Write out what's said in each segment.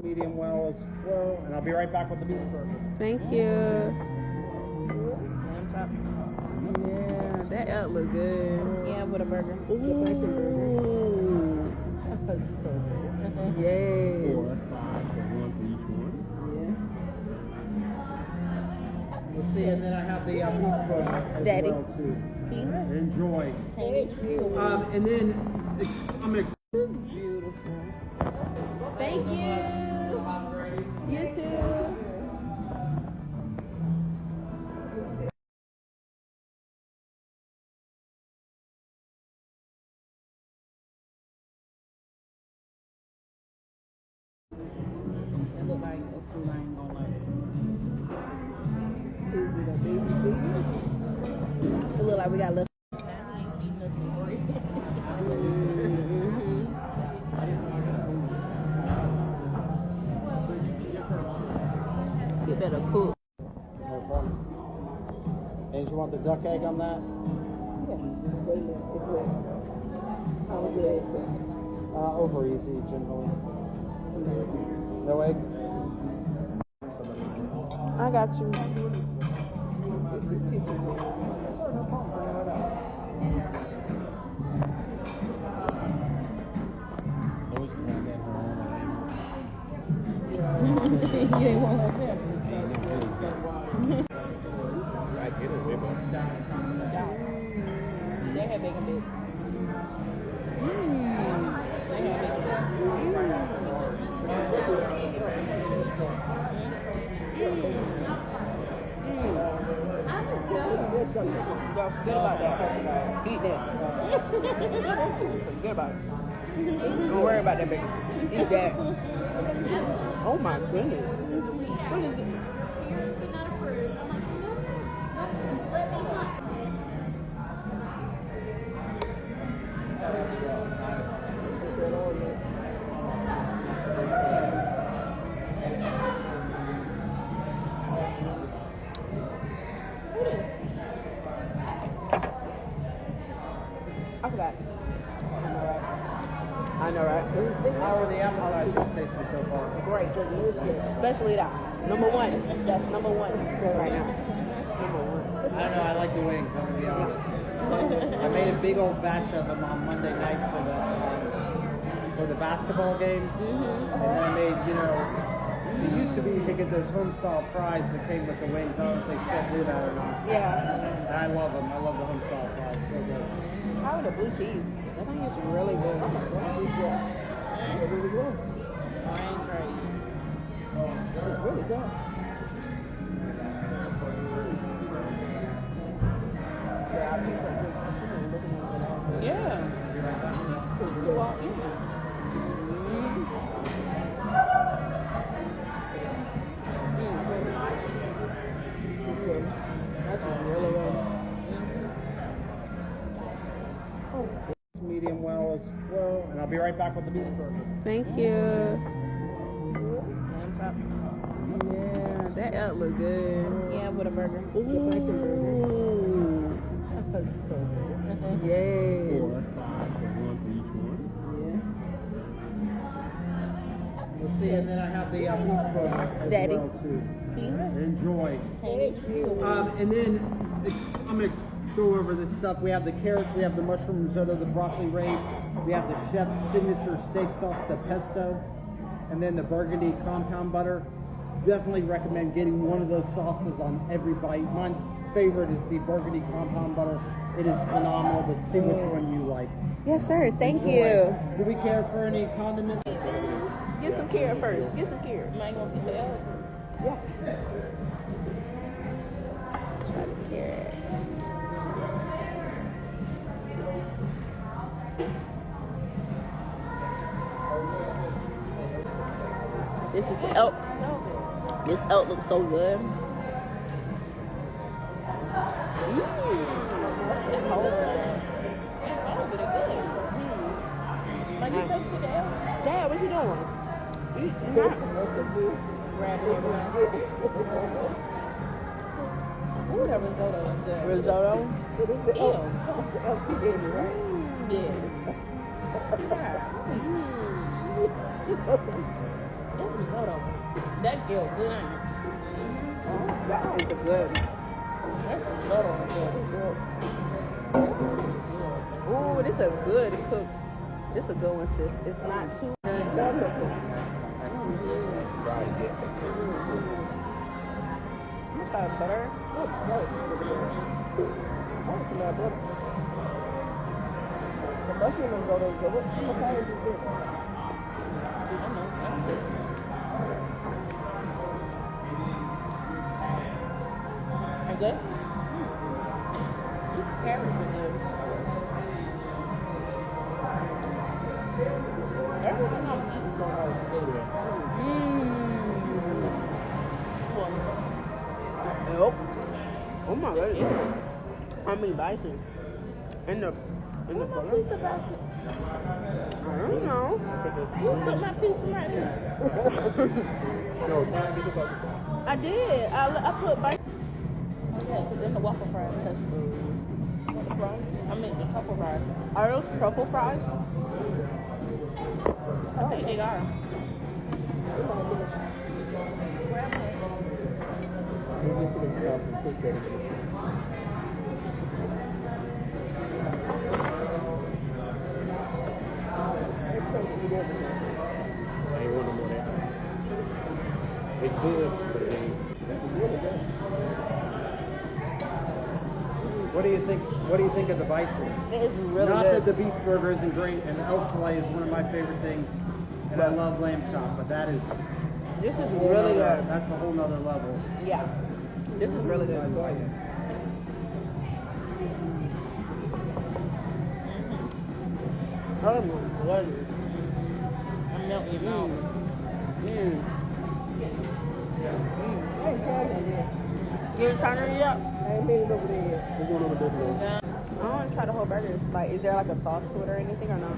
medium well as well, and I'll be right back with the beef burger. Thank you. Lamb chop. Yeah, that elk look good. Yeah, with a burger. Ooh. That's so good. Yes. 4, 5 for one for each one. Yeah. Let's see, and then I have the beef burger as Daddy. well too. Enjoy. Thank you. And then I'm Beautiful. Thank you. You too. It look like a food I ain't gonna like. It look like we got a little. You better cook. no problem. And you want the duck egg on that? Over easy generally. No egg? I got you. You ain't want her family. They had bacon bits. They had bacon Forget about that. Eat that. Forget about it. Don't worry about that, baby. Eat that. Oh my goodness. What is it? Parents would not approve. I'm like, no, just let me hunt. I forgot. I know, right? How are the appetizers tasting so far? Great, delicious. Especially that. Number one. That's number one right now. Number one. I don't know, I like the wings, I'm gonna be honest. I made a big old batch of them on Monday night for the basketball game. And then I made, it used to be you could get those home style fries that came with the wings. I don't know if they still do that or not. Yeah. And I love them. I love the home style fries. So good. How are the blue cheese? I think it's really good. Really good. Orange right. It's really good. Yeah. That's just really good. Medium well as well, and I'll be right back with the beef burger. Thank you. Lamb chop. Yeah, that elk look good. Yeah, with a burger. Ooh. That's so good. 4, Yes. 5 for one for each one. Yeah. Let's see, and then I have the beef burger as Daddy. well too. Enjoy. Thank you. And then I'm gonna go over this stuff. We have the carrots, we have the mushroom risotto, the broccoli rabe, we have the chef's signature steak sauce, the pesto, and then the burgundy compound butter. Definitely recommend getting one of those sauces on every bite. Mine's favorite is the burgundy compound butter. It is phenomenal, but see which one you like. Yes, sir. Thank Enjoy. you. Do we care for any condiments? Get some carrot first. Get some carrot. You ain't gonna piece of elk. Yeah. Try the carrot. This is elk. This elk looks so good. It's whole. Like you tasted the elk. Dad, what you doing? Eat. Grab it everywhere. Ooh, that risotto is good. Risotto. Ew. Yeah. It's risotto. That feel good. Ain't it? That is a good. That's a lot of good. Ooh, this a good cook. This a good one, sis. It's not too delicate. That's better. Oh, that was a lot better. The mushroom go to good. What kind is this? I know. And good? These carrots are good. Everything I'm eating is going to be good. Nope. Oh my goodness. I mean bison. In the Where's my butter. piece of bison? I don't know. You took my piece from right here. I did. I put bison. Oh yeah, because in the waffle fries. Waffle fries? I mean the truffle fries. Are those truffle fries? I think they are. It's good, but What do you think? What do you think of the bison? It is really Not good. that the beef burger isn't great, and the elk fillet is one of my favorite things, and I love lamb chop, but that is This is a whole really nother- good. That's a whole nother level. Yeah. This is really good. Oh my goodness. I'm melting your mouth. You ain't trying it yet? I ain't made it over there yet. we're going over there. Yeah. I want to try the whole burger. Like, is there like a sauce to it or anything or no?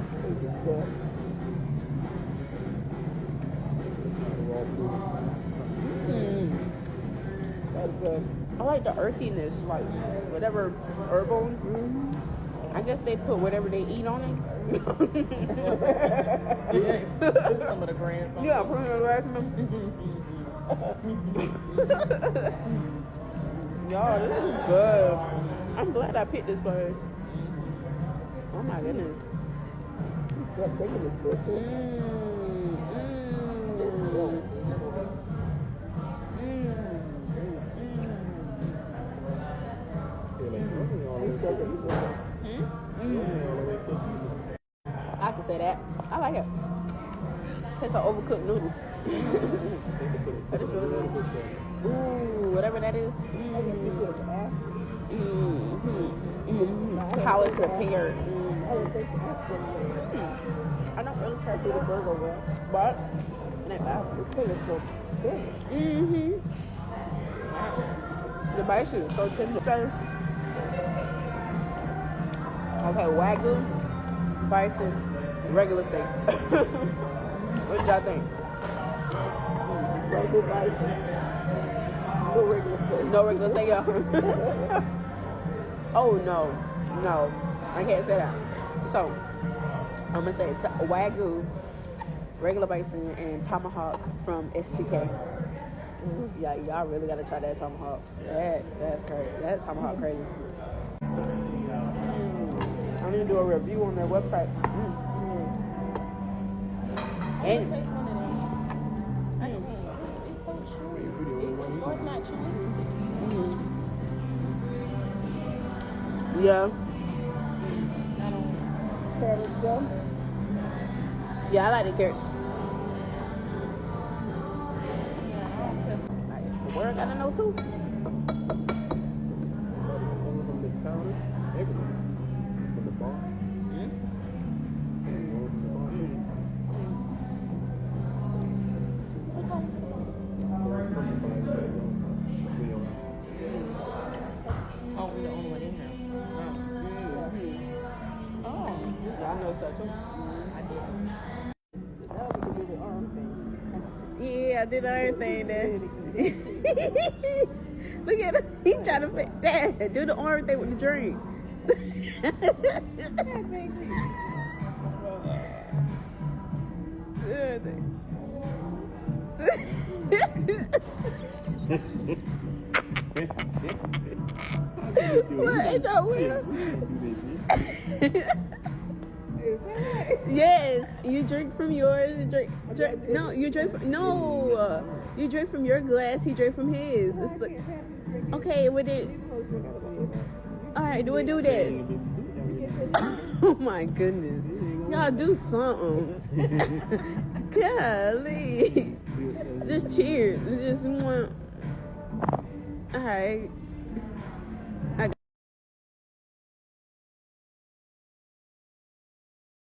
That's good. I like the earthiness, like whatever herbal. I guess they put whatever they eat on it. Some of the grand. Yeah, put it in the Y'all, this is good. I'm glad I picked this place. Oh my goodness. That bacon is good too. I can say that. I like it. Tastes like overcooked noodles. That is really good. Ooh, whatever that is. How it's prepared. I don't really care for the burger well, but it ain't bad. It's good. It's so tender. The bison is so tender. Okay, Wagyu, bison, regular steak. What y'all think? Wagyu bison. No regular steak. No regular steak, y'all. Oh no, I can't say that. So I'm gonna say Wagyu, regular bison, and tomahawk from STK. Yeah, y'all really gotta try that tomahawk. That's crazy. That tomahawk crazy. I need to do a review on their website. And Taste one of them. I mean, it's so chewy. It's not chewy. yeah, I don't. Carrots go. yeah, I like the carrots. Yeah, I don't care. Like, the word gotta know too. From the counter, everything. From the bar. Oh, we're the only one in here. Oh, Yeah, I know so too. I did. That was a good arm thing. Yeah, I did everything there. Look at him. He trying to fit that. Do the orange thing with the drink. Good thing. What? Ain't that weird? Yes, you drink from yours. You drink. No, you drink from no. You drink from your glass. He drank from his. It's like, okay, with it. All right, do this. Oh my goodness, y'all do something. Golly, just cheers. Just one. All right.